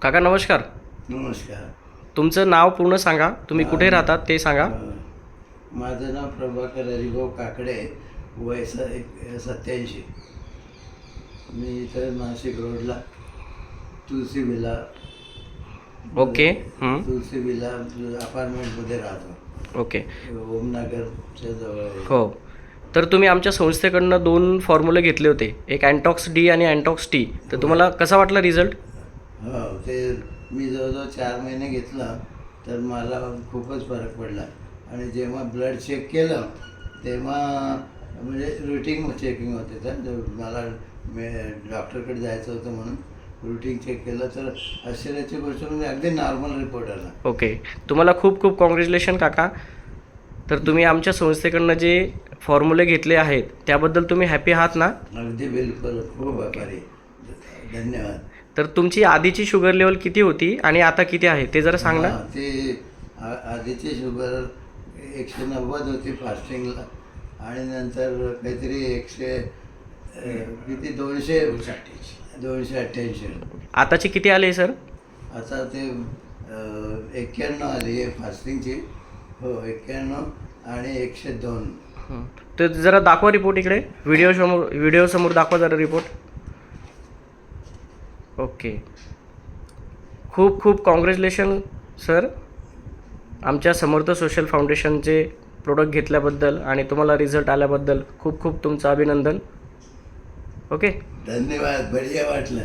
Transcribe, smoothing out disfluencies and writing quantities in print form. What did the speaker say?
काका नमस्कार. नमस्कार. तुमचं नाव पूर्ण सांगा, तुम्ही कुठे राहतात ते सांगा. माझं नाव प्रभाकर हरिभाऊ काकडे, वय 87. मी इथं नाशिक रोडला तुलसी विला ओके. तुलसी विला अपार्टमेंटमध्ये राहतो. ओके. ओमनगरच्या जवळ आहे. हो. तर तुम्ही आमच्या संस्थेकडनं 2 फॉर्म्युले घेतले होते, एक अँटॉक्स डी आणि अँटॉक्स टी. तर तुम्हाला कसा वाटला रिझल्ट? हो, ते मी जवळजवळ 4 महिने घेतला तर मला खूपच फरक पडला. आणि जेव्हा ब्लड चेक केलं तेव्हा म्हणजे रुटीन चेकिंग होते तर मला डॉक्टरकडे जायचं होतं म्हणून रुटीन चेक केलं तर आश्चर्याची गोष्ट म्हणजे अगदी नॉर्मल रिपोर्ट आला. ओके. तुम्हाला खूप खूप कॉंग्रॅच्युलेशन काका. तर तुम्ही आमच्या संस्थेकडनं जे फॉर्म्युले घेतले आहेत त्याबद्दल तुम्ही हॅपी आहात ना? अगदी बिलकुल. खूप आभारी. धन्यवाद. तर तुमची आधीची शुगर लेवल किती होती आणि आता किती आहे ते जरा सांग ना. ते आधीची शुगर 190 होती फास्टिंगला आणि नंतर काहीतरी 288. आताची किती आले सर? आता ते 91 आली आहे फास्टिंगची. हो, 91 आणि 102. तर जरा दाखवा रिपोर्ट इकडे, व्हिडिओ समोर दाखवा जरा रिपोर्ट. ओके. खूप खूप कॉंग्रॅच्युलेशन सर, आमच्या समर्थ सोशल फाउंडेशनचे प्रोडक्ट घेतल्याबद्दल आणि तुम्हाला रिझल्ट आल्याबद्दल खूप खूप तुमचं अभिनंदन. ओके. धन्यवाद. बढिया वाटलं.